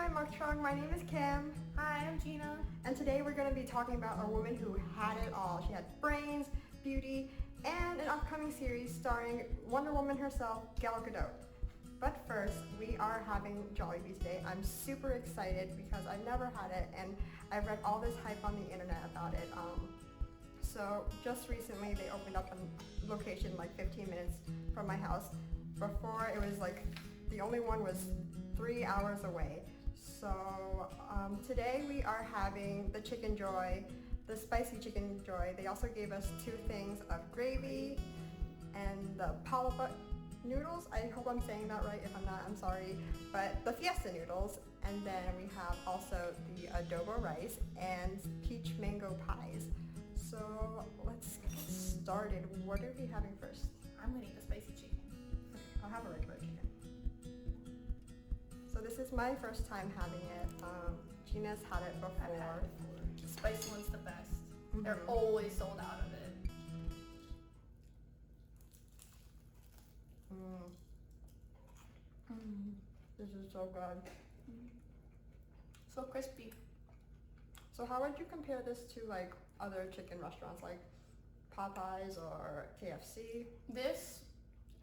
Hi Muktrong, my name is Kim. Hi, I'm Gina. And today we're going to be talking about a woman who had it all. She had brains, beauty, and an upcoming series starring Wonder Woman herself, Gal Gadot. But first, we are having Jollibee today. I'm super excited because I've never had it and I've read all this hype on the internet about it. So just recently they opened up a location like 15 minutes from my house. Before it was like, the only one was 3 hours away. So today we are having the Chicken Joy, the spicy Chicken Joy. They also gave us 2 things of gravy and the palapa noodles. I hope I'm saying that right. If I'm not, I'm sorry. But the fiesta noodles. And then we have also the adobo rice and peach mango pies. So let's get started. What are we having first? I'm gonna eat the spicy chicken. I'll have a regular chicken. So this is my first time having it. Gina's had it before. I've had it before. The spicy one's the best. Mm-hmm. They're always sold out of it. This is so good. So crispy. So how would you compare this to like other chicken restaurants like Popeyes or KFC? This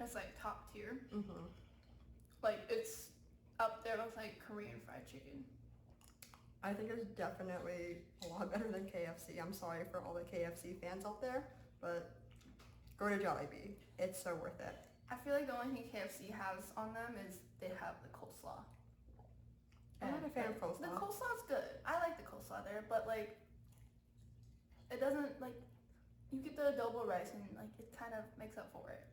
is like top tier. Mm-hmm. Like it's up there with like Korean fried chicken. I think it's definitely a lot better than KFC. I'm sorry for all the KFC fans out there, but go to Jollibee. It's so worth it. I feel like the only thing KFC has on them is they have the coleslaw. I'm not a fan of coleslaw. The coleslaw's good. I like the coleslaw there, but like it doesn't like you get the adobo rice and like it kind of makes up for it.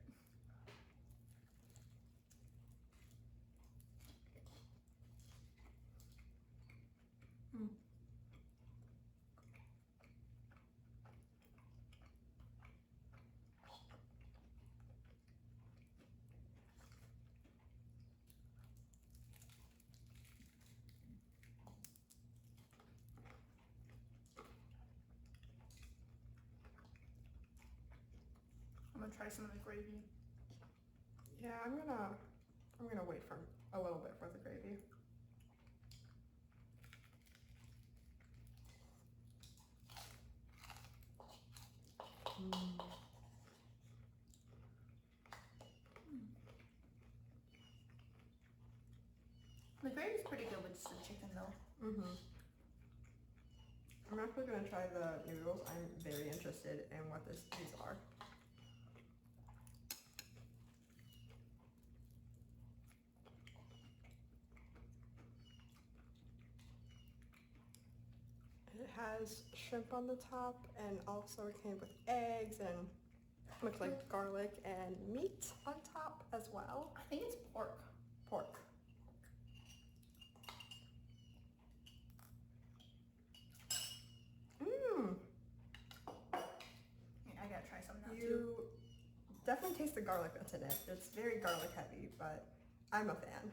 I'm gonna try some of the gravy. Yeah, I'm gonna wait for a little bit for the gravy. The gravy's pretty good with just the chicken though. I'm actually gonna try the noodles. I'm very interested in what these are. It has shrimp on the top and also it came with eggs and looks like garlic and meat on top as well. I think it's pork. Pork. I gotta try some now too. You definitely taste the garlic that's in it. It's very garlic heavy, but I'm a fan.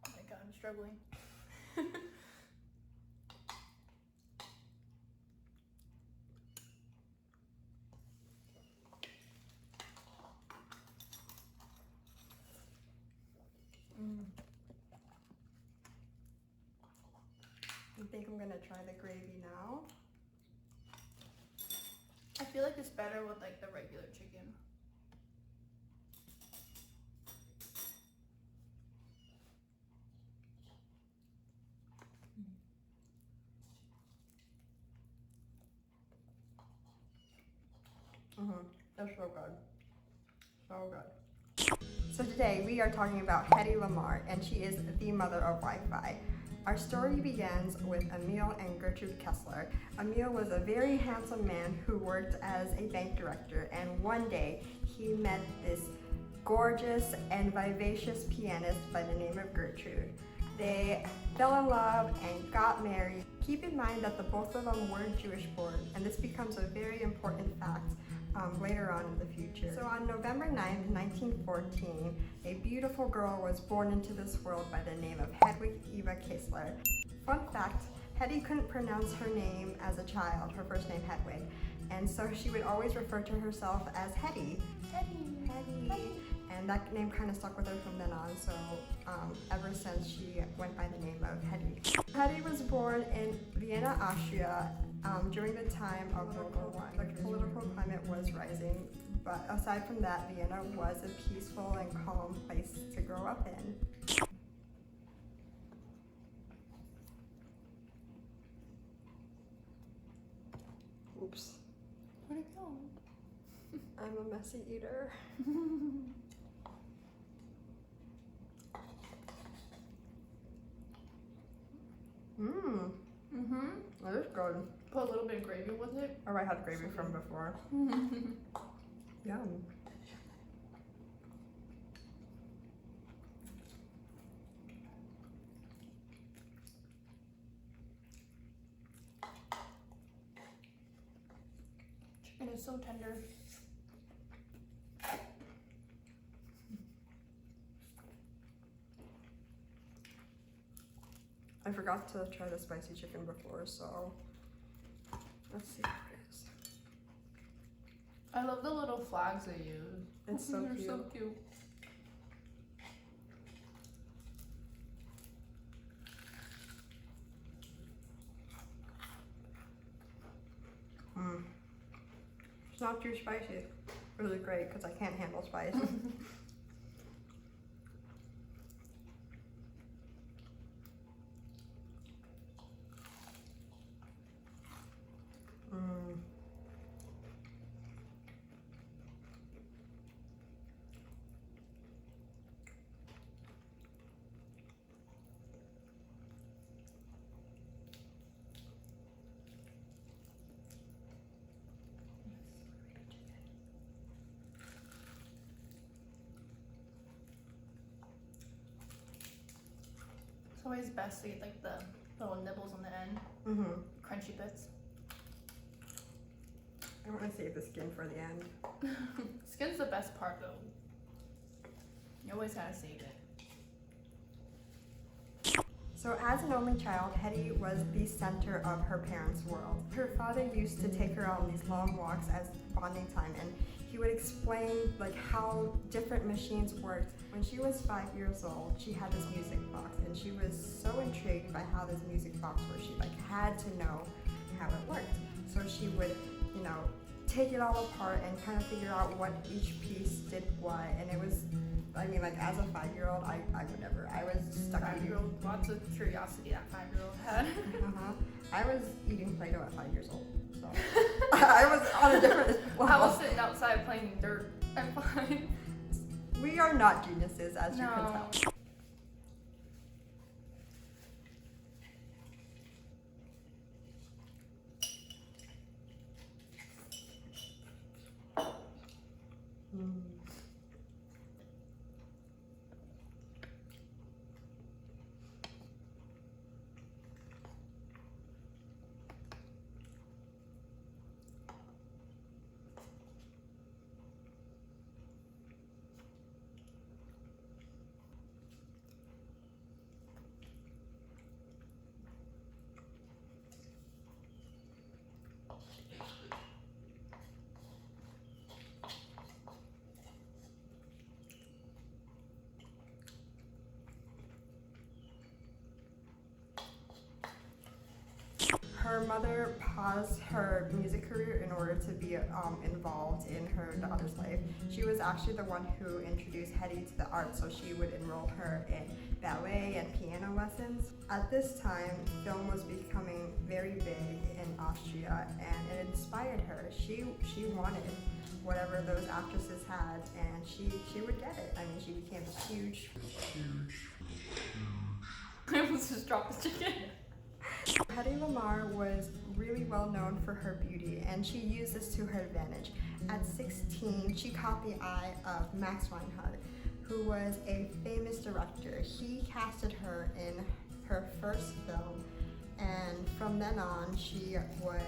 Oh my god, I'm struggling. I think I'm gonna try the gravy now. I feel like it's better with like the regular chicken. That's so good. So good. So today we are talking about Hedy Lamarr, and she is the mother of Wi-Fi. Our story begins with Emil and Gertrude Kessler. Emil was a very handsome man who worked as a bank director, and one day he met this gorgeous and vivacious pianist by the name of Gertrude. They fell in love and got married. Keep in mind that the both of them were Jewish born, and this becomes a very important fact later on in the future. So on November 9th, 1914, a beautiful girl was born into this world by the name of Hedwig Eva Kessler. Fun fact, Hedy couldn't pronounce her name as a child, her first name Hedwig, and so she would always refer to herself as Hedy. Hedy. and that name kind of stuck with her from then on, so ever since she went by the name of Hedy. Hedy was born in Vienna, Austria during the time of World War I. The political climate was rising, but aside from that, Vienna was a peaceful and calm place to grow up in. Oops. Where'd it go? I'm a messy eater. That is good. Put a little bit of gravy with it. Oh, I had gravy from before. Yum. Chicken is so tender. I forgot to try the spicy chicken before, so let's see what it is. I love the little flags they use. It's so They're cute. so cute. It's not too spicy. Really great because I can't handle spice. It's always best to get like the little nibbles on the end. Crunchy bits. I want to save the skin for the end. Skin's the best part though. You always gotta save it. So as an only child, Hedy was the center of her parents' world. Her father used to take her on these long walks as bonding time, and he would explain like how different machines worked. When she was 5 years old, she had this music box, and she was so intrigued by how this music box worked. She like had to know how it worked. So she would, you know, take it all apart and kind of figure out what each piece did what. And it was, I mean, like as a 5-year-old, I would never. I was stuck eating. 5-year-old, lots of curiosity that 5-year-old had. I was eating Play-Doh at 5 years old, so I was on a different level. I was sitting outside playing dirt at 5. We are not geniuses, as you can No. tell. Her mother paused her music career in order to be involved in her daughter's life. She was actually the one who introduced Hedy to the arts, so she would enroll her in ballet and piano lessons. At this time, film was becoming very big in Austria, and it inspired her. She wanted whatever those actresses had, and she would get it. I mean, she became huge. I almost just dropped the chicken. Hedy Lamarr was really well known for her beauty, and she used this to her advantage. At 16, she caught the eye of Max Reinhardt, who was a famous director. He casted her in her first film, and from then on, she would,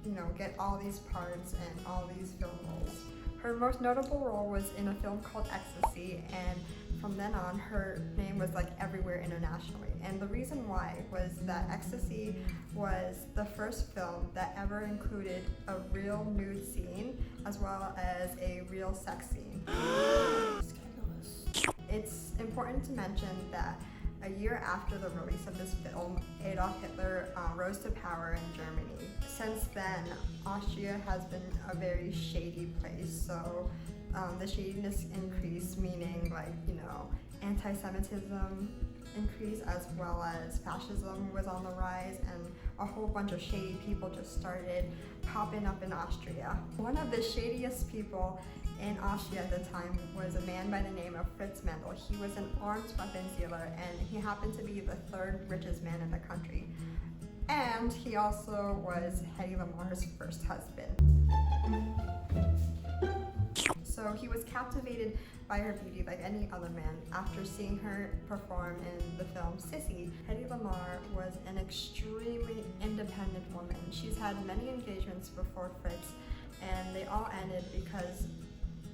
you know, get all these parts and all these film roles. Her most notable role was in a film called Ecstasy, and from then on, her name was like everywhere internationally. And the reason why was that Ecstasy was the first film that ever included a real nude scene as well as a real sex scene. Scandalous. It's important to mention that a year after the release of this film, Adolf Hitler rose to power in Germany. Since then, Austria has been a very shady place, so the shadiness increased, meaning anti-Semitism increased, as well as fascism was on the rise, and a whole bunch of shady people just started popping up in Austria. One of the shadiest people in Austria at the time was a man by the name of Fritz Mendel. He was an arms weapons dealer, and he happened to be the third richest man in the country. And he also was Hedy Lamarr's first husband. So he was captivated by her beauty like any other man. After seeing her perform in the film Sissy, Hedy Lamarr was an extremely independent woman. She's had many engagements before Fritz, and they all ended because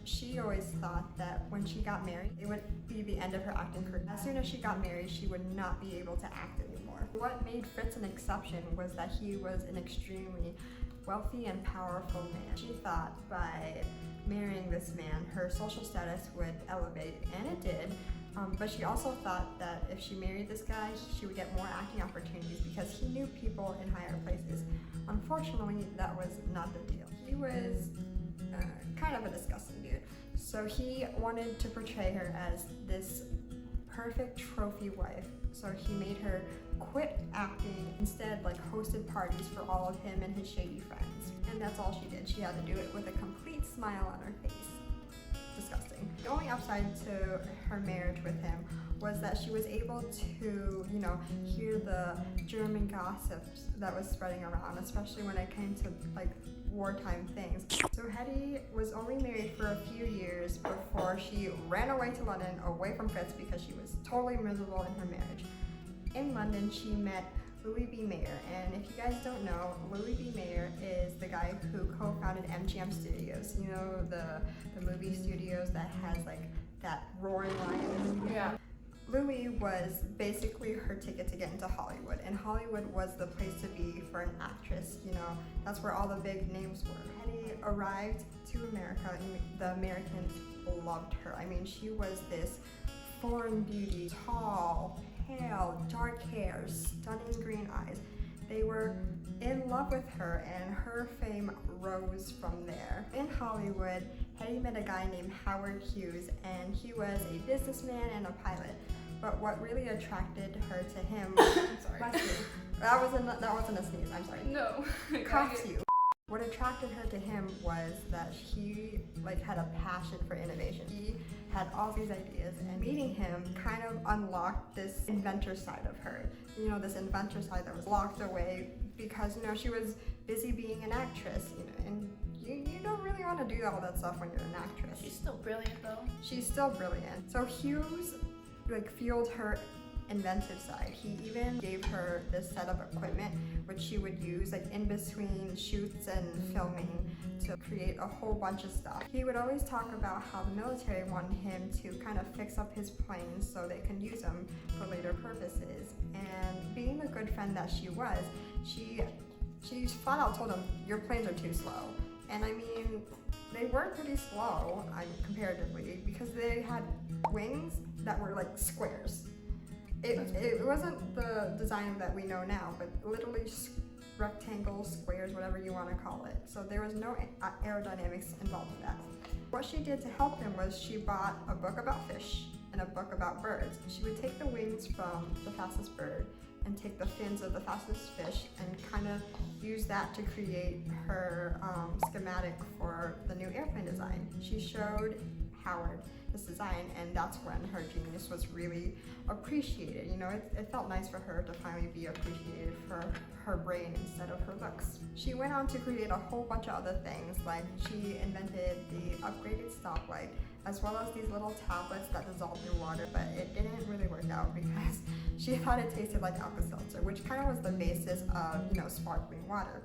she always thought that when she got married, it would be the end of her acting career. As soon as she got married, she would not be able to act anymore. What made Fritz an exception was that he was an extremely wealthy and powerful man. She thought by marrying this man, her social status would elevate, and it did. But she also thought that if she married this guy, she would get more acting opportunities because he knew people in higher places. Unfortunately, that was not the deal. He was kind of a disgusting dude. So he wanted to portray her as this perfect trophy wife. So he made her quit acting, instead hosted parties for all of him and his shady friends. And that's all she did. She had to do it with a complete smile on her face. Disgusting. The only upside to her marriage with him was that she was able to, hear the German gossips that was spreading around, especially when it came to wartime things. So Hedy was only married for a few years before she ran away to London, away from Fritz, because she was totally miserable in her marriage. In London, she met Louis B. Mayer, and if you guys don't know, Louis B. Mayer is the guy who co-founded MGM Studios. You know, the movie studios that has that roaring lion. Yeah. Louis was basically her ticket to get into Hollywood, and Hollywood was the place to be for an actress. That's where all the big names were. Hedy arrived to America, and the Americans loved her. I mean, she was this foreign beauty, tall, pale, dark hair, stunning green eyes. They were in love with her, and her fame rose from there. In Hollywood, Hedy met a guy named Howard Hughes, and he was a businessman and a pilot. But what really attracted her to him, I'm sorry. bless you. That wasn't a sneeze, I'm sorry. No. Coughs you. What attracted her to him was that he had a passion for innovation. He had all these ideas, and meeting him kind of unlocked this inventor side of her. This inventor side that was locked away because she was busy being an actress. And you don't really want to do all that stuff when you're an actress. She's still brilliant though. She's still brilliant. So Hughes fueled her inventive side. He even gave her this set of equipment which she would use in between shoots and filming to create a whole bunch of stuff. He would always talk about how the military wanted him to kind of fix up his planes so they can use them for later purposes. And being the good friend that she was, she flat out told him, "Your planes are too slow." And I mean, they were pretty slow comparatively, because they had wings that were squares. It wasn't the design that we know now, but literally rectangles, squares, whatever you want to call it. So there was no aerodynamics involved in that. What she did to help him was she bought a book about fish and a book about birds. She would take the wings from the fastest bird and take the fins of the fastest fish and kind of use that to create her schematic for the new airplane design. She showed Howard this design, and that's when her genius was really appreciated. It felt nice for her to finally be appreciated for her brain instead of her looks. She went on to create a whole bunch of other things, she invented the upgraded stoplight, as well as these little tablets that dissolved in water, but it didn't really work out because she thought it tasted like Alka-Seltzer, which kind of was the basis of, sparkling water.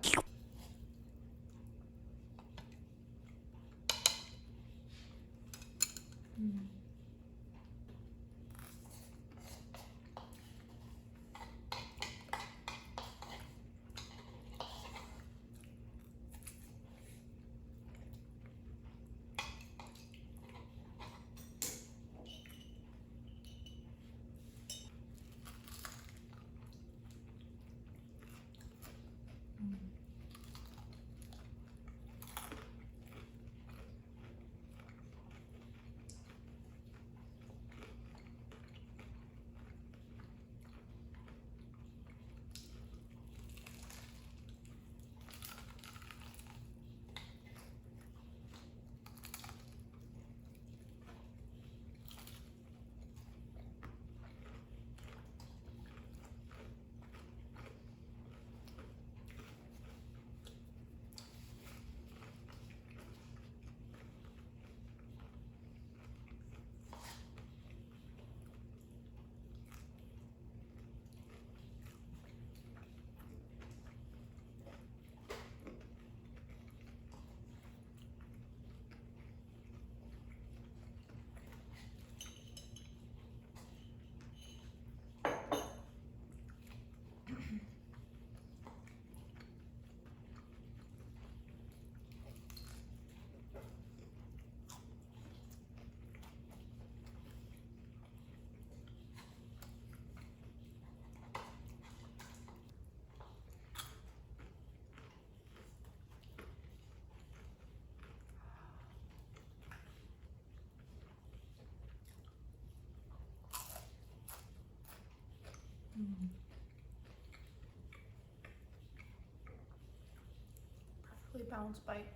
Really balanced bite.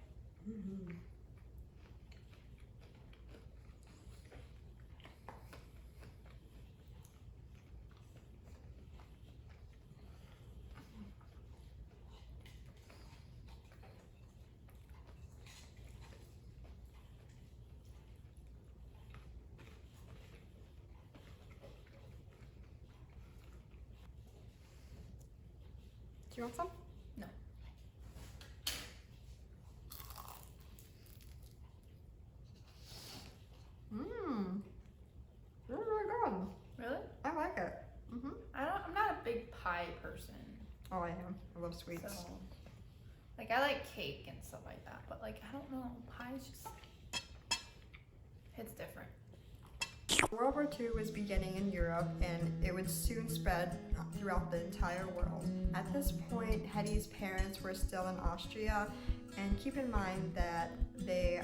Mm-hmm. Do you want some? No. Mmm. Really, really good. Really? I like it. Mm-hmm. I'm not a big pie person. Oh, I am. I love sweets. So, like, I like cake and stuff like that, but like, I don't know, pie is just, it's different. World War II was beginning in Europe and it would soon spread throughout the entire world. At this point, Hedy's parents were still in Austria, and keep in mind that they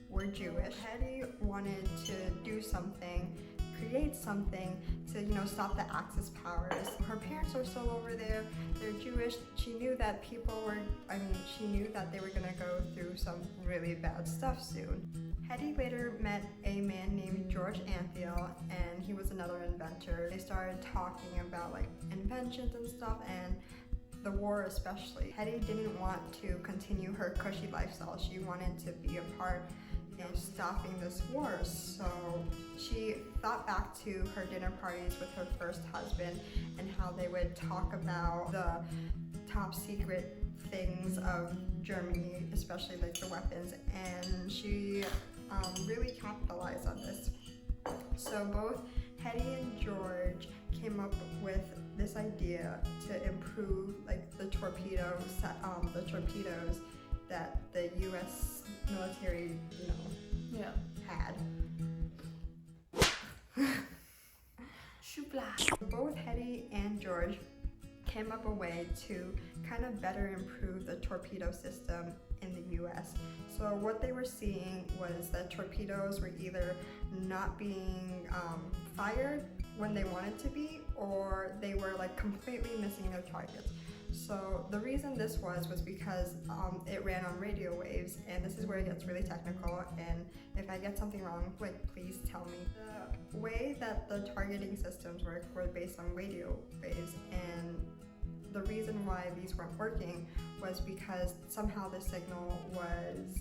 were Jewish. Hedy wanted to do something, create something to, stop the Axis powers. Her parents are still over there, they're Jewish. She knew that she knew that they were gonna go through some really bad stuff soon. Hedy later met a man named George Antheil, and he was another inventor. They started talking about like inventions and stuff, and the war especially. Hedy didn't want to continue her cushy lifestyle. She wanted to be a part of stopping this war. So she thought back to her dinner parties with her first husband and how they would talk about the top secret things of Germany, especially like the weapons, and she really capitalized on this. So both Hedy and George came up with this idea to improve like the torpedoes that the U.S. military, had. Both Hedy and George came up a way to kind of better improve the torpedo system in the U.S. So what they were seeing was that torpedoes were either not being fired when they wanted to be, or they were like completely missing their targets. So the reason this was because it ran on radio waves, and this is where it gets really technical, and if I get something wrong, like, please tell me. The way that the targeting systems work were based on radio waves, and the reason why these weren't working was because somehow the signal was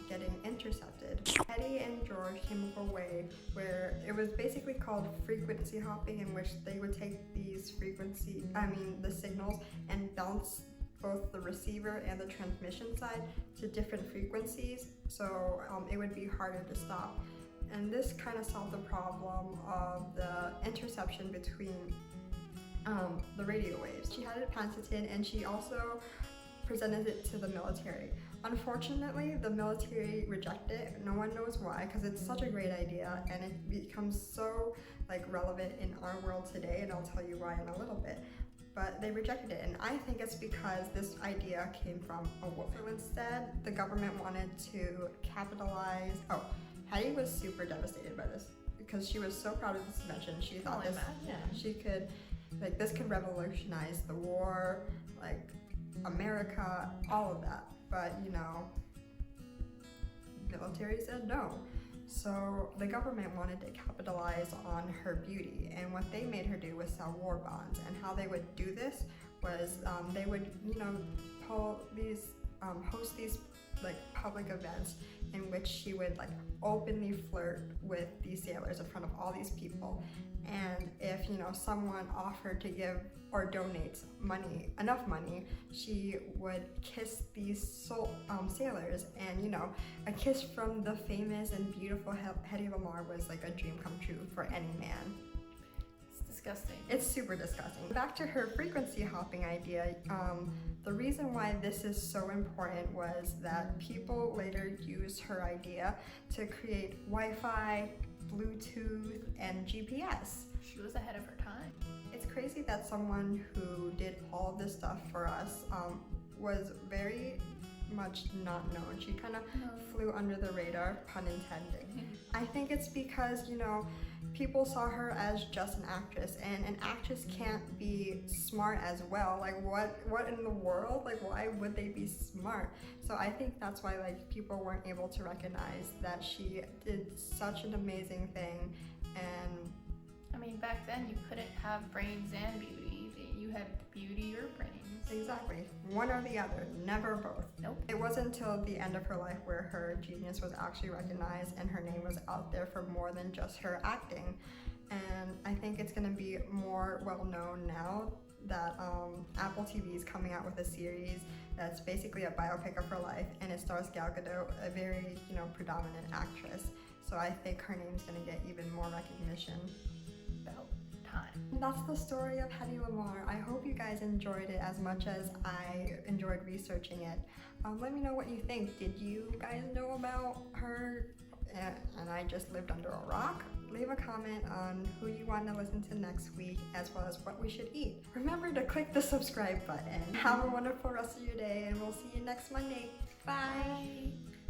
getting intercepted. Hedy and George came up with a way where it was basically called frequency hopping, in which they would take these the signals and bounce both the receiver and the transmission side to different frequencies, so it would be harder to stop. And this kind of solved the problem of the interception between the radio waves. She had it patented, and she also presented it to the military. Unfortunately, the military rejected it. No one knows why, because it's such a great idea and it becomes so relevant in our world today, and I'll tell you why in a little bit. But they rejected it, and I think it's because this idea came from a woman. So instead, the government wanted to capitalize. Hedy was super devastated by this because she was so proud of this invention. She thought she could, this could revolutionize the war, America, all of that. But military said no. So the government wanted to capitalize on her beauty, and what they made her do was sell war bonds. And how they would do this was they would, host these public events in which she would openly flirt with these sailors in front of all these people. And if someone offered to give or donate enough money, she would kiss these sailors, and a kiss from the famous and beautiful Hedy Lamarr was a dream come true for any man. It's disgusting. It's super disgusting. Back to her frequency hopping idea, the reason why this is so important was that people later used her idea to create Wi-Fi, Bluetooth, and GPS. She was ahead of her time. It's crazy that someone who did all of this stuff for us was very much not known. She kind of No. flew under the radar, pun intended. I think it's because, you know, people saw her as just an actress, and an actress can't be smart as well. Like what in the world? Like why would they be smart? So I think that's why like people weren't able to recognize that she did such an amazing thing. And I mean, back then you couldn't have brains and beauty. You had beauty or brains. exactly, one or the other, never both. Nope. It wasn't until the end of her life where her genius was actually recognized and her name was out there for more than just her acting. And I think it's going to be more well known now that Apple TV is coming out with a series that's basically a biopic of her life, and it stars Gal Gadot, a very, you know, predominant actress. So I think her name's going to get even more recognition. About time. And that's the story of Hedy Lamarr. I hope you guys enjoyed it as much as I enjoyed researching it. Let me know what you think. Did you guys know about her and I just lived under a rock? Leave a comment on who you want to listen to next week, as well as what we should eat. Remember to click the subscribe button. Have a wonderful rest of your day, and we'll see you next Monday. Bye! Bye.